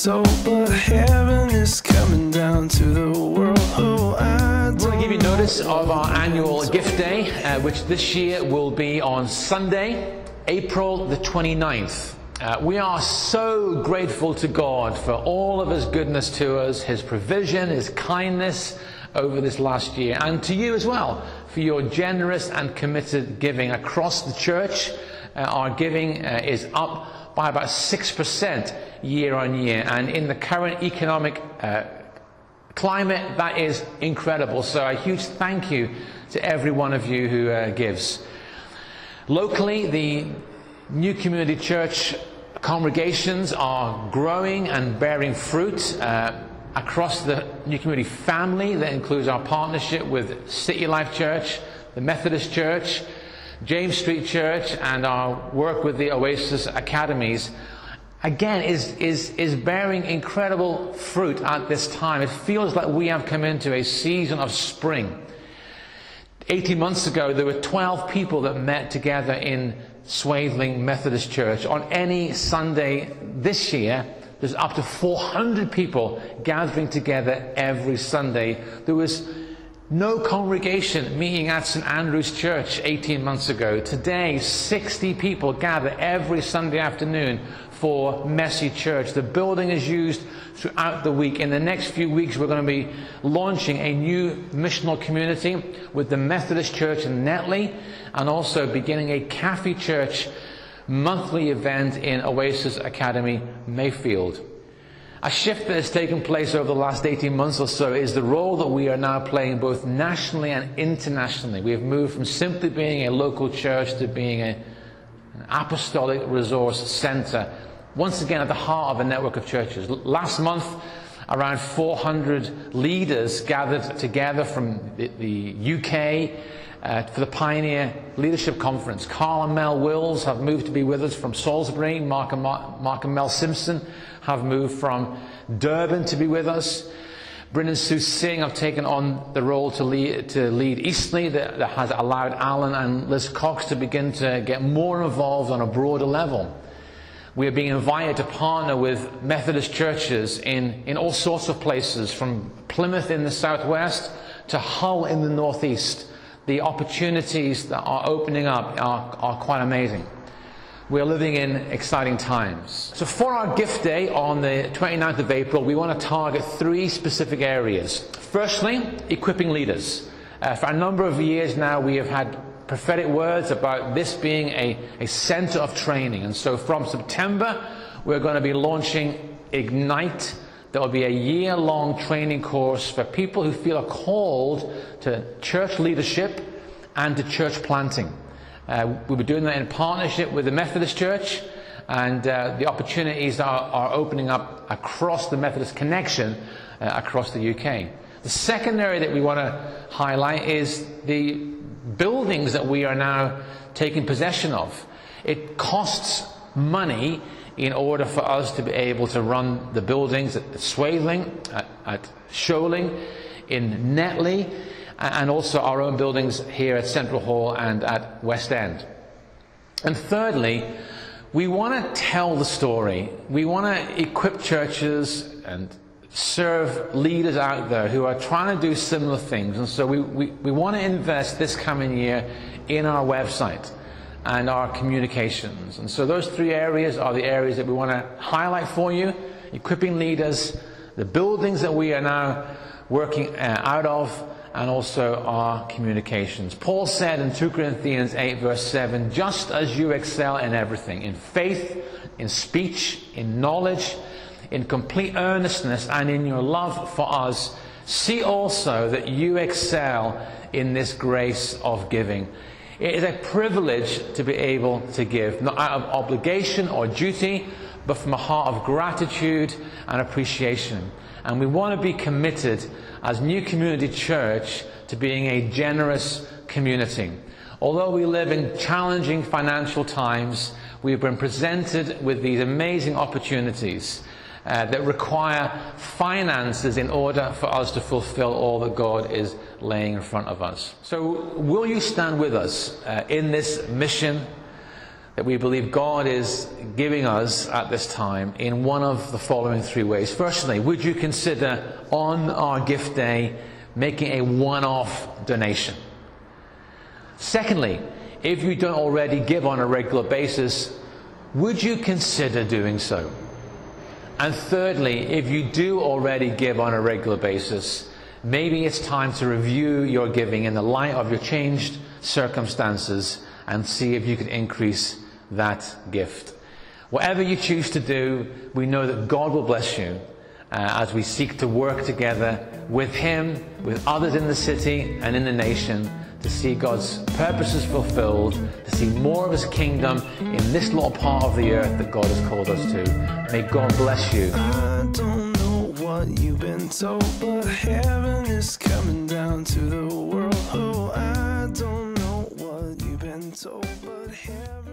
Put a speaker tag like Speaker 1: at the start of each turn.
Speaker 1: told, but heaven is coming down to the world. Oh, I want to give you notice of our annual gift day, which this year will be on Sunday, April the 29th. We are so grateful to God for all of His goodness to us, His provision, His kindness over this last year, and to you as well for your generous and committed giving across the church. Our giving is up by about 6% year on year, and in the current economic climate, that is incredible. So a huge thank you to every one of you who gives. Locally, the New Community Church congregations are growing and bearing fruit across the New Community family. That includes our partnership with City Life Church, the Methodist Church, James Street Church, and our work with the Oasis Academies. Again, is bearing incredible fruit at this time. It feels like we have come into a season of spring. 18 months ago, there were 12 people that met together in Swathling Methodist Church. On any Sunday this year, there's up to 400 people gathering together every Sunday. There was no congregation meeting at St. Andrew's Church 18 months ago. Today, 60 people gather every Sunday afternoon for Messy Church. The building is used throughout the week. In the next few weeks, we're going to be launching a new missional community with the Methodist Church in Netley, and also beginning a Cafe Church monthly event in Oasis Academy, Mayfield. A shift that has taken place over the last 18 months or so is the role that we are now playing both nationally and internationally. We have moved from simply being a local church to being an apostolic resource center, once again at the heart of a network of churches. Last month, around 400 leaders gathered together from the UK for the Pioneer Leadership Conference. Carl and Mel Wills have moved to be with us from Salisbury. Mark and Mel Simpson have moved from Durban to be with us. Bryn and Sue Singh have taken on the role to lead Eastleigh, that has allowed Alan and Liz Cox to begin to get more involved on a broader level. We are being invited to partner with Methodist churches in all sorts of places, from Plymouth in the southwest to Hull in the northeast. The opportunities that are opening up are quite amazing. We're living in exciting times. So for our gift day on the 29th of April, we want to target 3 specific areas. Firstly, equipping leaders. For a number of years now, we have had prophetic words about this being a center of training. And so from September, we're going to be launching Ignite. There will be a year-long training course for people who feel called to church leadership and to church planting. We'll be doing that in partnership with the Methodist Church, and the opportunities are opening up across the Methodist connection across the UK. The second area that we want to highlight is the buildings that we are now taking possession of. It costs money in order for us to be able to run the buildings at Swathling, at Sholing, in Netley, and also our own buildings here at Central Hall and at West End. And thirdly, we want to tell the story. We want to equip churches and serve leaders out there who are trying to do similar things. And so we want to invest this coming year in our website and our communications. And so those 3 areas are the areas that we want to highlight for you: equipping leaders, the buildings that we are now working out of, and also our communications. Paul said in 2 Corinthians 8 verse 7, just as you excel in everything, in faith, in speech, in knowledge, in complete earnestness, and in your love for us, see also that you excel in this grace of giving. It is a privilege to be able to give, not out of obligation or duty, but from a heart of gratitude and appreciation. And we want to be committed as New Community Church to being a generous community. Although we live in challenging financial times, we've been presented with these amazing opportunities. that require finances in order for us to fulfill all that God is laying in front of us. So will you stand with us in this mission that we believe God is giving us at this time in one of the following three ways? Firstly, would you consider on our gift day making a one-off donation? Secondly, if you don't already give on a regular basis, would you consider doing so? And thirdly, if you do already give on a regular basis, maybe it's time to review your giving in the light of your changed circumstances and see if you can increase that gift. Whatever you choose to do, we know that God will bless you as we seek to work together with Him, with others in the city and in the nation, to see God's purposes fulfilled, to see more of His kingdom in this little part of the earth that God has called us to. May God bless you.
Speaker 2: I don't know what you've been told, but heaven is coming down to the world. Oh, I don't know what you've been told, but heaven